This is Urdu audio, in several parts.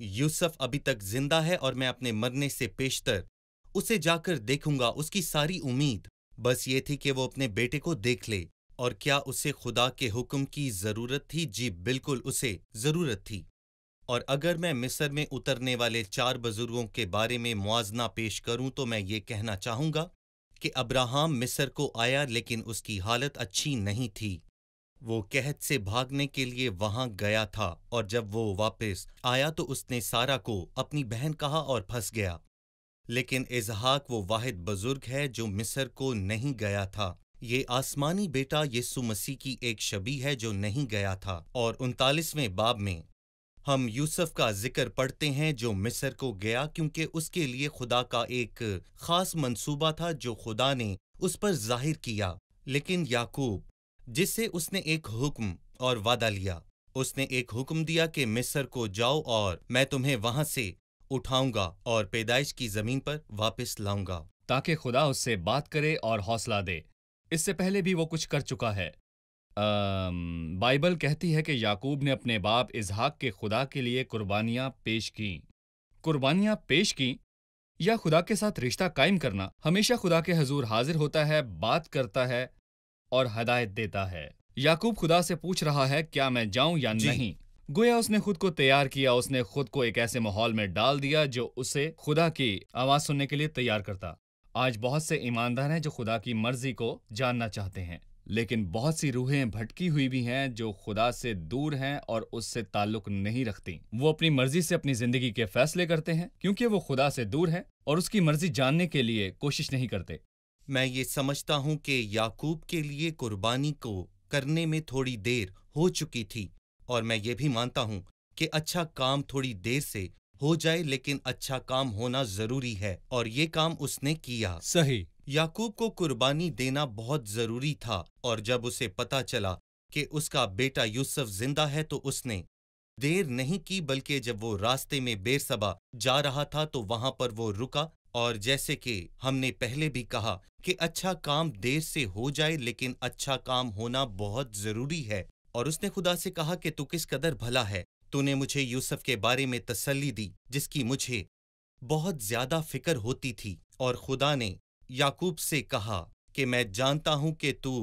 یوسف ابھی تک زندہ ہے اور میں اپنے مرنے سے پیشتر اسے جا کر دیکھوں گا۔ اس کی ساری امید بس یہ تھی کہ وہ اپنے بیٹے کو دیکھ لے۔ اور کیا اسے خدا کے حکم کی ضرورت تھی؟ جی بالکل اسے ضرورت تھی۔ اور اگر میں مصر میں اترنے والے 4 بزرگوں کے بارے میں موازنہ پیش کروں تو میں یہ کہنا چاہوں گا کہ ابراہم مصر کو آیا لیکن اس کی حالت اچھی نہیں تھی۔ وہ قحط سے بھاگنے کے لیے وہاں گیا تھا اور جب وہ واپس آیا تو اس نے سارا کو اپنی بہن کہا اور پھنس گیا۔ لیکن اسحاق وہ واحد بزرگ ہے جو مصر کو نہیں گیا تھا۔ یہ آسمانی بیٹا یسوع مسیح کی ایک شبیہ ہے جو نہیں گیا تھا۔ اور 39ویں باب میں ہم یوسف کا ذکر پڑھتے ہیں جو مصر کو گیا کیونکہ اس کے لیے خدا کا ایک خاص منصوبہ تھا جو خدا نے اس پر ظاہر کیا۔ لیکن یعقوب جس سے اس نے ایک حکم اور وعدہ لیا، اس نے ایک حکم دیا کہ مصر کو جاؤ اور میں تمہیں وہاں سے اٹھاؤں گا اور پیدائش کی زمین پر واپس لاؤں گا، تاکہ خدا اس سے بات کرے اور حوصلہ دے۔ اس سے پہلے بھی وہ کچھ کر چکا ہے۔ بائبل کہتی ہے کہ یعقوب نے اپنے باپ اسحاق کے خدا کے لیے قربانیاں پیش کیں۔ قربانیاں پیش کیں یا خدا کے ساتھ رشتہ قائم کرنا ہمیشہ خدا کے حضور حاضر ہوتا ہے، بات کرتا ہے اور ہدایت دیتا ہے۔ یعقوب خدا سے پوچھ رہا ہے کیا میں جاؤں یا جی نہیں؟ گویا اس نے خود کو تیار کیا، اس نے خود کو ایک ایسے ماحول میں ڈال دیا جو اسے خدا کی آواز سننے کے لیے تیار کرتا۔ آج بہت سے ایماندار ہیں جو خدا کی مرضی کو جاننا چاہتے ہیں، لیکن بہت سی روحیں بھٹکی ہوئی بھی ہیں جو خدا سے دور ہیں اور اس سے تعلق نہیں رکھتی۔ وہ اپنی مرضی سے اپنی زندگی کے فیصلے کرتے ہیں کیونکہ وہ خدا سے دور ہیں اور اس کی مرضی جاننے کے لیے کوشش نہیں کرتے۔ میں یہ سمجھتا ہوں کہ یعقوب کے لیے قربانی کو کرنے میں تھوڑی دیر ہو چکی تھی، اور میں یہ بھی مانتا ہوں کہ اچھا کام تھوڑی دیر سے ہو جائے لیکن اچھا کام ہونا ضروری ہے، اور یہ کام اس نے کیا۔ صحیح۔ یعقوب کو قربانی دینا بہت ضروری تھا، اور جب اسے پتا چلا کہ اس کا بیٹا یوسف زندہ ہے تو اس نے دیر نہیں کی، بلکہ جب وہ راستے میں بیرسبا جا رہا تھا تو وہاں پر وہ رکا، اور جیسے کہ ہم نے پہلے بھی کہا کہ اچھا کام دیر سے ہو جائے لیکن اچھا کام ہونا بہت ضروری ہے۔ اور اس نے خدا سے کہا کہ تو کس قدر بھلا ہے، تو نے مجھے یوسف کے بارے میں تسلی دی جس کی مجھے بہت زیادہ فکر ہوتی تھی۔ اور خدا نے یعقوب سے کہا کہ میں جانتا ہوں کہ تو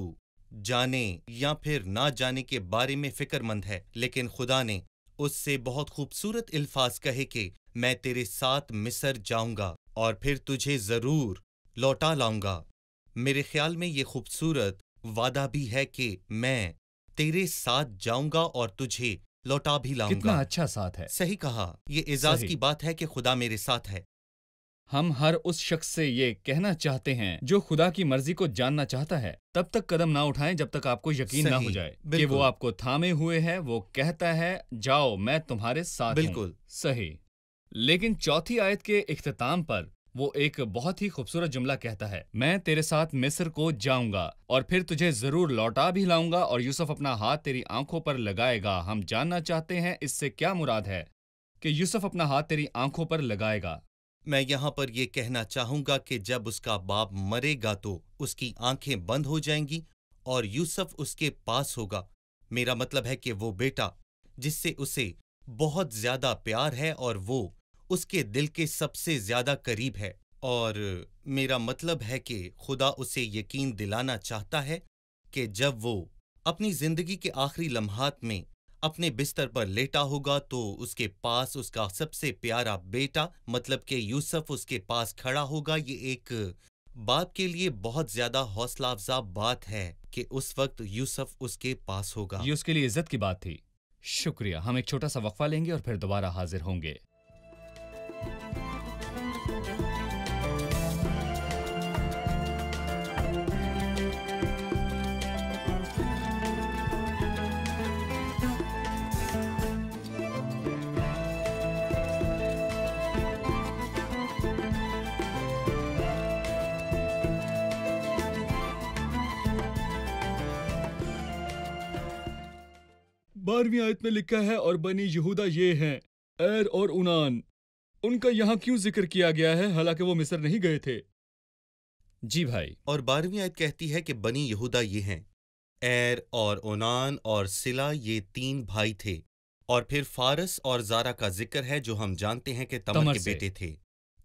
جانے یا پھر نہ جانے کے بارے میں فکر مند ہے، لیکن خدا نے اس سے بہت خوبصورت الفاظ کہے کہ میں تیرے ساتھ مصر جاؤں گا اور پھر تجھے ضرور لوٹا لاؤں گا۔ میرے خیال میں یہ خوبصورت وعدہ بھی ہے کہ میں تیرے ساتھ جاؤں گا اور تجھے لوٹا بھی لاؤں کتنا گا۔ اچھا ساتھ ہے۔ صحیح کہا، یہ اعزاز صحیح۔ کی بات ہے کہ خدا میرے ساتھ ہے۔ ہم ہر اس شخص سے یہ کہنا چاہتے ہیں جو خدا کی مرضی کو جاننا چاہتا ہے، تب تک قدم نہ اٹھائیں جب تک آپ کو یقین نہ ہو صحیح، جائے کہ بالکل۔ وہ آپ کو تھامے ہوئے ہے۔ وہ کہتا ہے جاؤ میں تمہارے ساتھ ہوں۔ بالکل۔ صحیح۔ لیکن چوتھی آیت کے اختتام پر وہ ایک بہت ہی خوبصورت جملہ کہتا ہے، میں تیرے ساتھ مصر کو جاؤں گا اور پھر تجھے ضرور لوٹا بھی لاؤں گا، اور یوسف اپنا ہاتھ تیری آنکھوں پر لگائے گا۔ ہم جاننا چاہتے ہیں اس سے کیا مراد ہے کہ یوسف اپنا ہاتھ تیری آنکھوں پر لگائے گا۔ میں یہاں پر یہ کہنا چاہوں گا کہ جب اس کا باپ مرے گا تو اس کی آنکھیں بند ہو جائیں گی اور یوسف اس کے پاس ہوگا۔ میرا مطلب ہے کہ وہ بیٹا جس سے اسے بہت زیادہ پیار ہے اور وہ اس کے دل کے سب سے زیادہ قریب ہے، اور میرا مطلب ہے کہ خدا اسے یقین دلانا چاہتا ہے کہ جب وہ اپنی زندگی کے آخری لمحات میں اپنے بستر پر لیٹا ہوگا تو اس کے پاس اس کا سب سے پیارا بیٹا مطلب کہ یوسف اس کے پاس کھڑا ہوگا۔ یہ ایک باپ کے لیے بہت زیادہ حوصلہ افزا بات ہے کہ اس وقت یوسف اس کے پاس ہوگا۔ یہ اس کے لیے عزت کی بات تھی۔ شکریہ۔ ہم ایک چھوٹا سا وقفہ لیں گے اور پھر دوبارہ حاضر ہوں گے۔ بارہویں آیت میں لکھا ہے اور بنی یہودا یہ ہیں ایر اور اونان۔ ان کا یہاں کیوں ذکر کیا گیا ہے حالانکہ وہ مصر نہیں گئے تھے؟ جی بھائی۔ اور 12ویں آیت کہتی ہے کہ بنی یہودا یہ ہیں، ایر اور اونان اور سلا یہ 3 بھائی تھے، اور پھر فارس اور زارا کا ذکر ہے جو ہم جانتے ہیں کہ تمر تمر کے سے۔ بیٹے تھے۔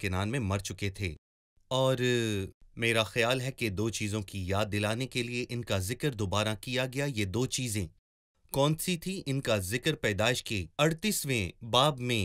کنعان میں مر چکے تھے۔ اور میرا خیال ہے کہ دو چیزوں کی یاد دلانے کے لیے ان کا ذکر دوبارہ کیا گیا۔ یہ دو چیزیں کون سی تھی؟ ان کا ذکر پیدائش کے 38ویں باب میں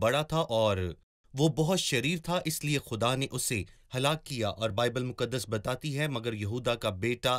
بڑا تھا اور وہ بہت شریر تھا، اس لیے خدا نے اسے ہلاک کیا، اور بائبل مقدس بتاتی ہے مگر یہودا کا بیٹا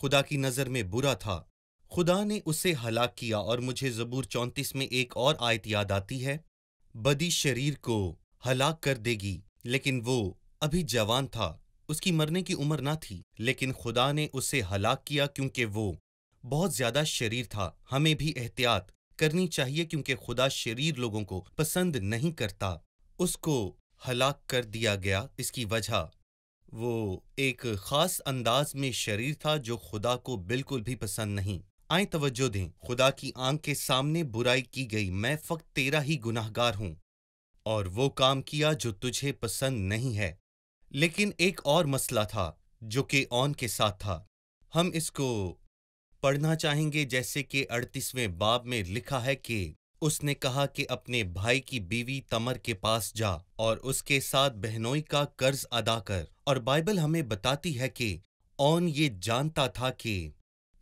خدا کی نظر میں برا تھا، خدا نے اسے ہلاک کیا۔ اور مجھے زبور 34 میں ایک اور آیت یاد آتی ہے، بدی شریر کو ہلاک کر دے گی، لیکن وہ ابھی جوان تھا، اس کی مرنے کی عمر نہ تھی، لیکن خدا نے اسے ہلاک کیا کیونکہ وہ بہت زیادہ شریر تھا۔ ہمیں بھی احتیاط کرنی چاہیے کیونکہ خدا شریر لوگوں کو پسند نہیں کرتا۔ اس کو ہلاک کر دیا گیا، اس کی وجہ وہ ایک خاص انداز میں شریر تھا جو خدا کو بالکل بھی پسند نہیں۔ آئیں توجہ دیں، خدا کی آنکھ کے سامنے برائی کی گئی، میں فقط تیرا ہی گناہگار ہوں، اور وہ کام کیا جو تجھے پسند نہیں ہے۔ لیکن ایک اور مسئلہ تھا جو کہ اون کے ساتھ تھا۔ ہم اس کو پڑھنا چاہیں گے جیسے کہ 38ویں باب میں لکھا ہے کہ اس نے کہا کہ اپنے بھائی کی بیوی تمر کے پاس جا اور اس کے ساتھ بہنوئی کا قرض ادا کر۔ اور بائبل ہمیں بتاتی ہے کہ اون یہ جانتا تھا کہ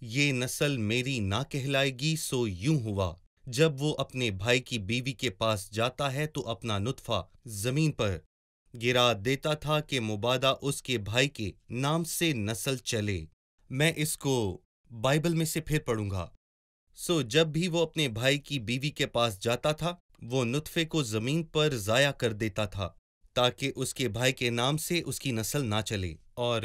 یہ نسل میری نہ کہلائے گی، سو یوں ہوا جب وہ اپنے بھائی کی بیوی کے پاس جاتا ہے تو اپنا نطفہ زمین پر گرا دیتا تھا کہ مبادا اس کے بھائی کے نام سے نسل چلے۔ میں اس کو بائبل میں سے پھر پڑھوں گا۔ جب بھی وہ اپنے بھائی کی بیوی کے پاس جاتا تھا، وہ نطفے کو زمین پر ضائع کر دیتا تھا تاکہ اس کے بھائی کے نام سے اس کی نسل نہ چلے۔ اور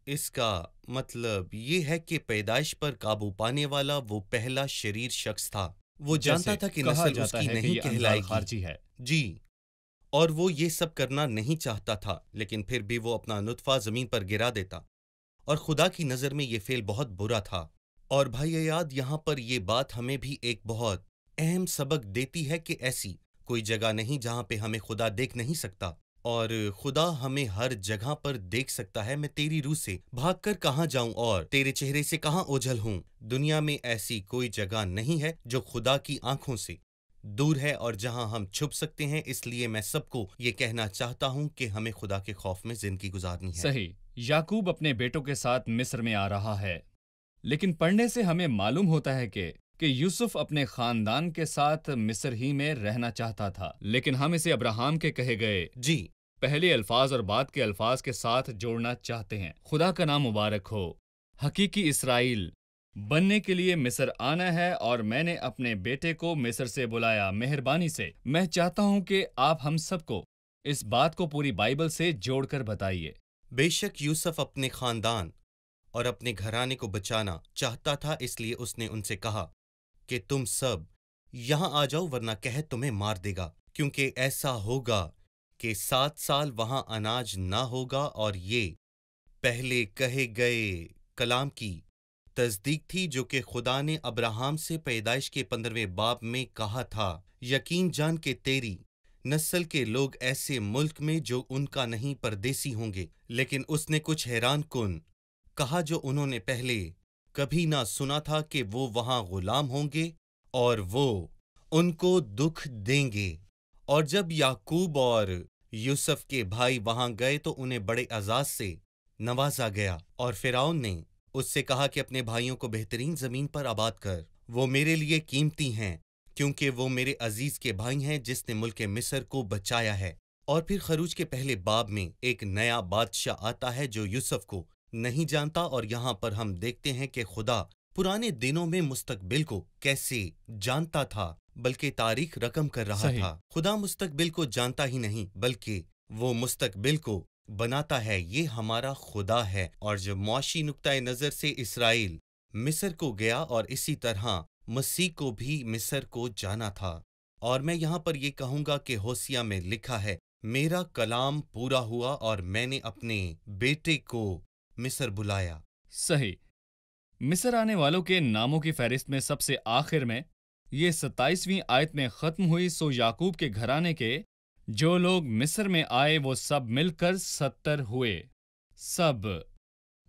اس کا مطلب یہ ہے کہ پیدائش پر قابو پانے والا وہ پہلا شریر شخص تھا۔ وہ جانتا تھا کہ کہا نسل اس جاتا کی ہے کہ نہیں یہ کہلائے انزال گی۔ خارجی ہے۔ جی، اور وہ یہ سب کرنا نہیں چاہتا تھا، لیکن پھر بھی وہ اپنا نطفہ زمین پر گرا دیتا، اور خدا کی نظر میں یہ فعل بہت برا تھا۔ اور بھائی یاد، یہاں پر یہ بات ہمیں بھی ایک بہت اہم سبق دیتی ہے کہ ایسی کوئی جگہ نہیں جہاں پہ ہمیں خدا دیکھ نہیں سکتا، اور خدا ہمیں ہر جگہ پر دیکھ سکتا ہے۔ میں تیری روح سے بھاگ کر کہاں جاؤں اور تیرے چہرے سے کہاں اوجھل ہوں؟ دنیا میں ایسی کوئی جگہ نہیں ہے جو خدا کی آنکھوں سے دور ہے اور جہاں ہم چھپ سکتے ہیں۔ اس لیے میں سب کو یہ کہنا چاہتا ہوں کہ ہمیں خدا کے خوف میں زندگی گزارنی ہے۔ صحیح، یعقوب اپنے بیٹوں کے ساتھ مصر میں آ رہا ہے، لیکن پڑھنے سے ہمیں معلوم ہوتا ہے کہ یوسف اپنے خاندان کے ساتھ مصر ہی میں رہنا چاہتا تھا، لیکن ہم اسے ابراہیم کے کہے گئے جی، پہلے الفاظ اور بعد کے الفاظ کے ساتھ جوڑنا چاہتے ہیں۔ خدا کا نام مبارک ہو۔ حقیقی اسرائیل بننے کے لیے مصر آنا ہے، اور میں نے اپنے بیٹے کو مصر سے بلایا۔ مہربانی سے میں چاہتا ہوں کہ آپ ہم سب کو اس بات کو پوری بائبل سے جوڑ کر بتائیے۔ بے شک یوسف اپنے خاندان اور اپنے گھرانے کو بچانا چاہتا تھا، اس لیے اس نے ان سے کہا کہ تم سب یہاں آ جاؤ ورنہ قحط تمہیں مار دے گا، کیونکہ ایسا ہوگا کہ 7 سال وہاں اناج نہ ہوگا۔ اور یہ پہلے کہے گئے کلام کی تصدیق تھی جو کہ خدا نے ابراہیم سے پیدائش کے 15ویں باب میں کہا تھا، یقین جان کہ تیری نسل کے لوگ ایسے ملک میں جو ان کا نہیں پردیسی ہوں گے۔ لیکن اس نے کچھ حیران کن کہا جو انہوں نے پہلے کبھی نہ سنا تھا، کہ وہ وہاں غلام ہوں گے اور وہ ان کو دکھ دیں گے۔ اور جب یعقوب اور یوسف کے بھائی وہاں گئے تو انہیں بڑے اعزاز سے نوازا گیا، اور فرعون نے اس سے کہا کہ اپنے بھائیوں کو بہترین زمین پر آباد کر، وہ میرے لیے قیمتی ہیں کیونکہ وہ میرے عزیز کے بھائی ہیں جس نے ملک مصر کو بچایا ہے۔ اور پھر خروج کے پہلے باب میں ایک نیا بادشاہ آتا ہے جو یوسف کو نہیں جانتا، اور یہاں پر ہم دیکھتے ہیں کہ خدا پرانے دنوں میں مستقبل کو کیسے جانتا تھا، بلکہ تاریخ رقم کر رہا صحیح۔ تھا۔ خدا مستقبل کو جانتا ہی نہیں بلکہ وہ مستقبل کو بناتا ہے، یہ ہمارا خدا ہے۔ اور جب معاشی نقطۂ نظر سے اسرائیل مصر کو گیا، اور اسی طرح مسیح کو بھی مصر کو جانا تھا۔ اور میں یہاں پر یہ کہوں گا کہ ہوسیہ میں لکھا ہے، میرا کلام پورا ہوا اور میں نے اپنے بیٹے کو مصر بلایا۔ صحیح۔ مصر آنے والوں کے ناموں کی فہرست میں سب سے آخر میں یہ 27ویں آیت میں ختم ہوئی، سو یعقوب کے گھرانے کے جو لوگ مصر میں آئے وہ سب مل کر 70 ہوئے۔ سب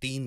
3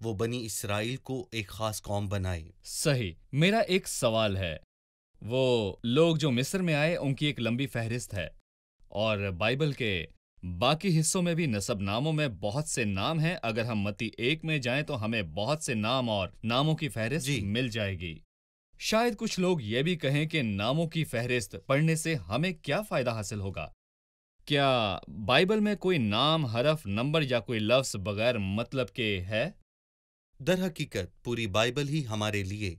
وہ بنی اسرائیل کو ایک خاص قوم بنائے۔ صحیح۔ میرا ایک سوال ہے، وہ لوگ جو مصر میں آئے ان کی ایک لمبی فہرست ہے، اور بائبل کے باقی حصوں میں بھی نسب ناموں میں بہت سے نام ہیں۔ اگر ہم متی 1 میں جائیں تو ہمیں بہت سے نام اور ناموں کی فہرست جی مل جائے گی۔ شاید کچھ لوگ یہ بھی کہیں کہ ناموں کی فہرست پڑھنے سے ہمیں کیا فائدہ حاصل ہوگا؟ کیا بائبل میں کوئی نام، حرف، نمبر یا کوئی لفظ بغیر مطلب کے ہے؟ در حقیقت پوری بائبل ہی ہمارے لیے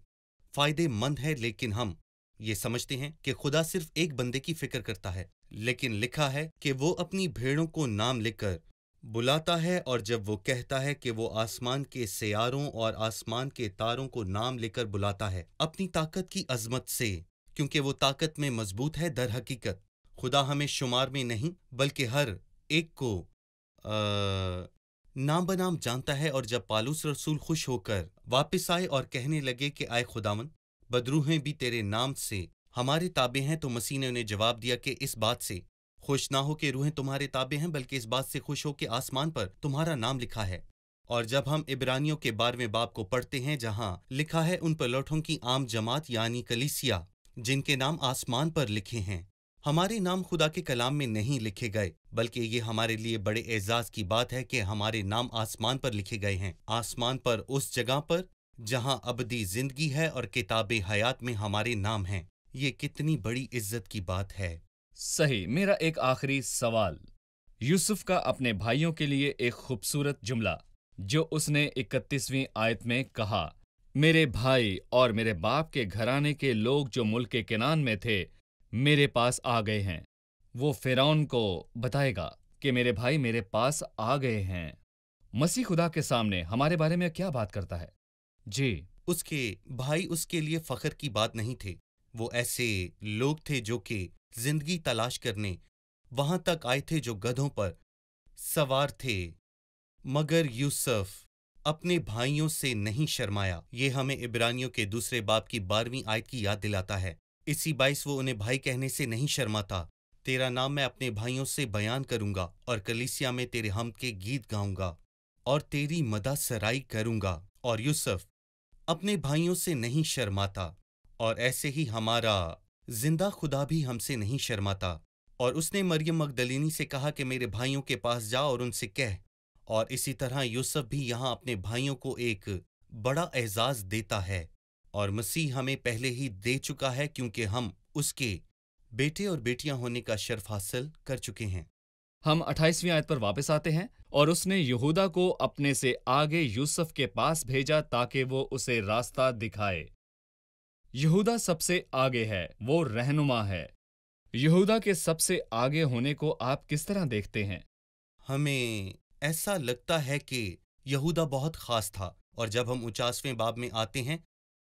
فائدے مند ہے، لیکن ہم یہ سمجھتے ہیں کہ خدا صرف ایک بندے کی فکر کرتا ہے، لیکن لکھا ہے کہ وہ اپنی بھیڑوں کو نام لکھ کر بلاتا ہے، اور جب وہ کہتا ہے کہ وہ آسمان کے سیاروں اور آسمان کے تاروں کو نام لے کر بلاتا ہے اپنی طاقت کی عظمت سے، کیونکہ وہ طاقت میں مضبوط ہے۔ در حقیقت خدا ہمیں شمار میں نہیں بلکہ ہر ایک کو نام بنام جانتا ہے۔ اور جب پالوس رسول خوش ہو کر واپس آئے اور کہنے لگے کہ آئے خداوند، بدروہیں بھی تیرے نام سے ہمارے تابع ہیں، تو مسیح نے انہیں جواب دیا کہ اس بات سے خوش نہ ہو کہ روحیں تمہارے تابع ہیں، بلکہ اس بات سے خوش ہو کہ آسمان پر تمہارا نام لکھا ہے۔ اور جب ہم عبرانیوں کے 12ویں باب کو پڑھتے ہیں، جہاں لکھا ہے ان پلوٹوں کی عام جماعت یعنی کلیسیا جن کے نام آسمان پر لکھے ہیں، ہمارے نام خدا کے کلام میں نہیں لکھے گئے، بلکہ یہ ہمارے لیے بڑے اعزاز کی بات ہے کہ ہمارے نام آسمان پر لکھے گئے ہیں، آسمان پر، اس جگہ پر جہاں ابدی زندگی ہے، اور کتاب حیات میں ہمارے نام ہیں۔ یہ کتنی بڑی عزت کی بات ہے۔ صحیح۔ میرا ایک آخری سوال، یوسف کا اپنے بھائیوں کے لیے ایک خوبصورت جملہ جو اس نے 31ویں آیت میں کہا، میرے بھائی اور میرے باپ کے گھرانے کے لوگ جو ملک کنعان میں تھے میرے پاس آ گئے ہیں۔ وہ فرعون کو بتائے گا کہ میرے بھائی میرے پاس آ گئے ہیں۔ مسیح خدا کے سامنے ہمارے بارے میں کیا بات کرتا ہے؟ جی، اس کے بھائی اس کے لیے فخر کی بات نہیں تھے، وہ ایسے لوگ تھے جو کہ زندگی تلاش کرنے وہاں تک آئے تھے، جو گدھوں پر سوار تھے، مگر یوسف اپنے بھائیوں سے نہیں شرمایا۔ یہ ہمیں عبرانیوں کے 2 باب کی 12ویں آیت کی یاد دلاتا ہے۔ اسی باعث وہ انہیں بھائی کہنے سے نہیں شرماتا۔ تیرا نام میں اپنے بھائیوں سے بیان کروں گا، اور کلیسیا میں تیرے حمد کے گیت گاؤں گا، اور تیری مدح سرائی کروں گا۔ اور یوسف اپنے بھائیوں سے نہیں شرماتا، اور ایسے ہی ہمارا زندہ خدا بھی ہم سے نہیں شرماتا۔ اور اس نے مریم مگدلینی سے کہا کہ میرے بھائیوں کے پاس جا اور ان سے کہہ، اور اسی طرح یوسف بھی یہاں اپنے بھائیوں کو ایک بڑا اعزاز دیتا ہے، اور مسیح ہمیں پہلے ہی دے چکا ہے، کیونکہ ہم اس کے بیٹے اور بیٹیاں ہونے کا شرف حاصل کر چکے ہیں۔ ہم 28ویں آیت پر واپس آتے ہیں، اور اس نے یہودا کو اپنے سے آگے یوسف کے پاس بھیجا تاکہ وہ اسے راستہ دکھائے۔ یہودا سب سے آگے ہے، وہ رہنما ہے۔ یہودا کے سب سے آگے ہونے کو آپ کس طرح دیکھتے ہیں؟ ہمیں ایسا لگتا ہے کہ یہودا بہت خاص تھا، اور جب ہم 49ویں باب میں آتے ہیں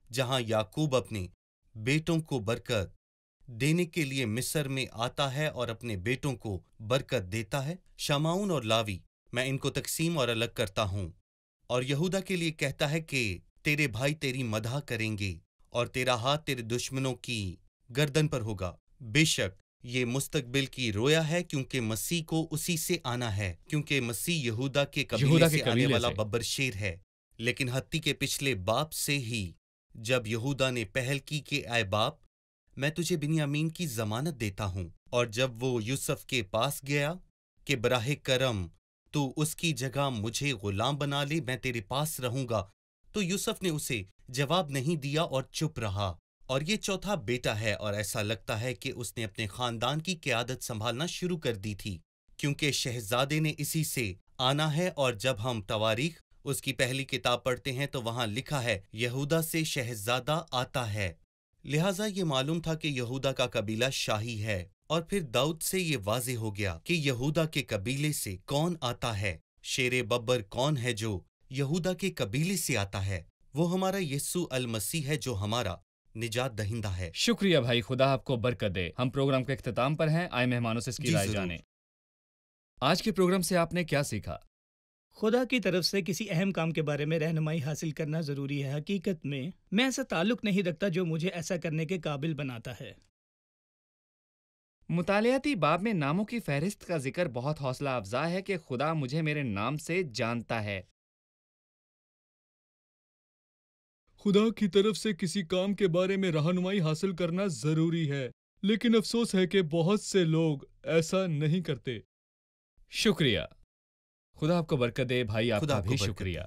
جہاں یعقوب اپنے بیٹوں کو برکت دینے کے لیے مصر میں آتا ہے اور اپنے بیٹوں کو برکت دیتا ہے، شمعون اور لاوی، میں ان کو تقسیم اور الگ کرتا ہوں، اور یہودا کے لیے کہتا ہے کہ تیرے بھائی تیری مدح کریں گے، اور تیرا ہاتھ تیرے دشمنوں کی گردن پر ہوگا۔ بے شک یہ مستقبل کی رویا ہے، کیونکہ مسیح کو اسی سے آنا ہے، کیونکہ مسیح یہودا کے قبیلے سے آنے والا ببر شیر ہے۔ لیکن حتی کے پچھلے باپ سے ہی جب یہودا نے پہل کی کہ اے باپ، میں تجھے بنیامین کی ضمانت دیتا ہوں، اور جب وہ یوسف کے پاس گیا کہ براہ کرم تو اس کی جگہ مجھے غلام بنا لے، میں تیرے پاس رہوں گا، تو یوسف نے اسے جواب نہیں دیا اور چپ رہا۔ اور یہ چوتھا بیٹا ہے، اور ایسا لگتا ہے کہ اس نے اپنے خاندان کی قیادت سنبھالنا شروع کر دی تھی، کیونکہ شہزادے نے اسی سے آنا ہے۔ اور جب ہم تواریخ اس کی پہلی کتاب پڑھتے ہیں تو وہاں لکھا ہے یہودا سے شہزادہ آتا ہے، لہٰذا یہ معلوم تھا کہ یہودا کا قبیلہ شاہی ہے۔ اور پھر داؤد سے یہ واضح ہو گیا کہ یہودا کے قبیلے سے کون آتا ہے، شیر ببر کون ہے جو یہودا کے قبیلے سے آتا ہے، وہ ہمارا یسوع المسیح ہے جو ہمارا نجات دہندہ ہے۔ شکریہ بھائی، خدا آپ کو برکت دے۔ ہم پروگرام کے اختتام پر ہیں، آئے مہمانوں سے اس کی رائے جانیں۔ آج کے پروگرام سے آپ نے کیا سیکھا؟ خدا کی طرف سے کسی اہم کام کے بارے میں رہنمائی حاصل کرنا ضروری ہے۔ حقیقت میں ایسا تعلق نہیں رکھتا جو مجھے ایسا کرنے کے قابل بناتا ہے۔ مطالعاتی باب میں ناموں کی فہرست کا ذکر بہت حوصلہ افزا ہے کہ خدا مجھے میرے نام سے جانتا ہے۔ خدا کی طرف سے کسی کام کے بارے میں رہنمائی حاصل کرنا ضروری ہے، لیکن افسوس ہے کہ بہت سے لوگ ایسا نہیں کرتے۔ شکریہ، خدا آپ کو برکت دے بھائی، آپ کا بھی شکریہ۔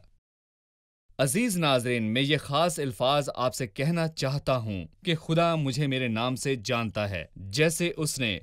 عزیز ناظرین، میں یہ خاص الفاظ آپ سے کہنا چاہتا ہوں کہ خدا مجھے میرے نام سے جانتا ہے، جیسے اس نے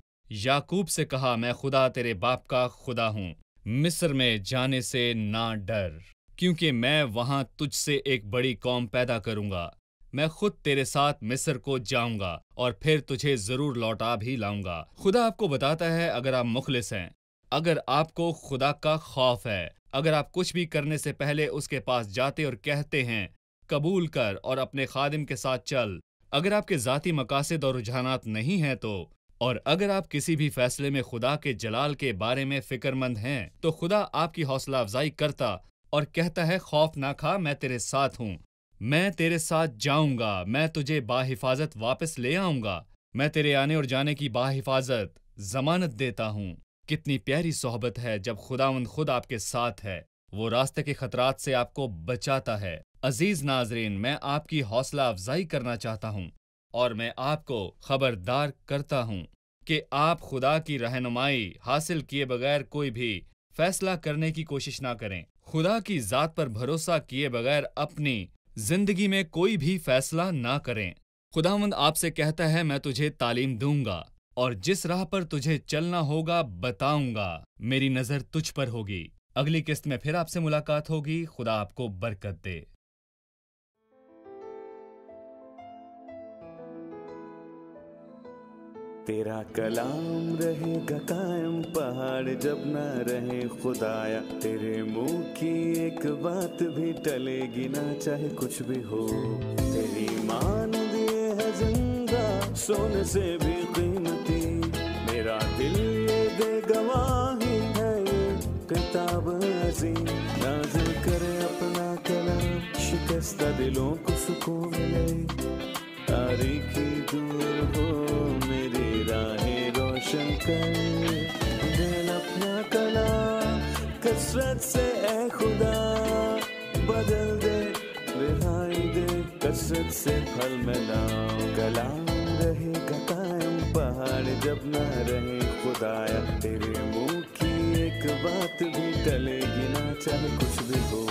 یعقوب سے کہا، میں خدا تیرے باپ کا خدا ہوں، مصر میں جانے سے نہ ڈر، کیونکہ میں وہاں تجھ سے ایک بڑی قوم پیدا کروں گا، میں خود تیرے ساتھ مصر کو جاؤں گا اور پھر تجھے ضرور لوٹا بھی لاؤں گا۔ خدا آپ کو بتاتا ہے، اگر آپ مخلص ہیں، اگر آپ کو خدا کا خوف ہے، اگر آپ کچھ بھی کرنے سے پہلے اس کے پاس جاتے اور کہتے ہیں قبول کر اور اپنے خادم کے ساتھ چل، اگر آپ کے ذاتی مقاصد اور رجحانات نہیں ہیں تو، اور اگر آپ کسی بھی فیصلے میں خدا کے جلال کے بارے میں فکر مند ہیں، تو خدا آپ کی حوصلہ افزائی کرتا اور کہتا ہے، خوف نہ کھا، میں تیرے ساتھ ہوں، میں تیرے ساتھ جاؤں گا، میں تجھے باحفاظت واپس لے آؤں گا، میں تیرے آنے اور جانے کی باحفاظت ضمانت دیتا ہوں۔ کتنی پیاری صحبت ہے جب خداوند خود آپ کے ساتھ ہے، وہ راستے کے خطرات سے آپ کو بچاتا ہے۔ عزیز ناظرین، میں آپ کی حوصلہ افزائی کرنا چاہتا ہوں اور میں آپ کو خبردار کرتا ہوں کہ آپ خدا کی رہنمائی حاصل کیے بغیر کوئی بھی فیصلہ کرنے کی کوشش نہ کریں۔ خدا کی ذات پر بھروسہ کیے بغیر اپنی زندگی میں کوئی بھی فیصلہ نہ کریں۔ خداوند آپ سے کہتا ہے، میں تجھے تعلیم دوں گا اور جس راہ پر تجھے چلنا ہوگا بتاؤں گا، میری نظر تجھ پر ہوگی۔ اگلی قسط میں پھر آپ سے ملاقات ہوگی۔ خدا آپ کو برکت دے۔ تیرا کلام رہے گا قائم، پہاڑ جب نہ رہے خدایا، تیرے منہ کی ایک بات بھی ٹلے گی نہ، چاہے کچھ بھی ہو۔ تیری مان دیے ہے زندہ، سونے سے بھی قیمتی، میرا دل یہ دے گواہی ہے، یہ کتاب عظیم نازل کرے اپنا کلام، شکستہ دلوں کو سکون ملے، تاریکی دور ہو میری راہیں روشن کر، دل اپنا کلام کثرت سے اے خدا بدل دے، رہائی دے کثرت سے پھل ملاؤ۔ کلام رہے گا قائم، پہاڑ جب نہ رہے خدایا، تیرے منہ کی ایک بات بھی ٹلے گی نہ، چاہے کچھ بھی ہو۔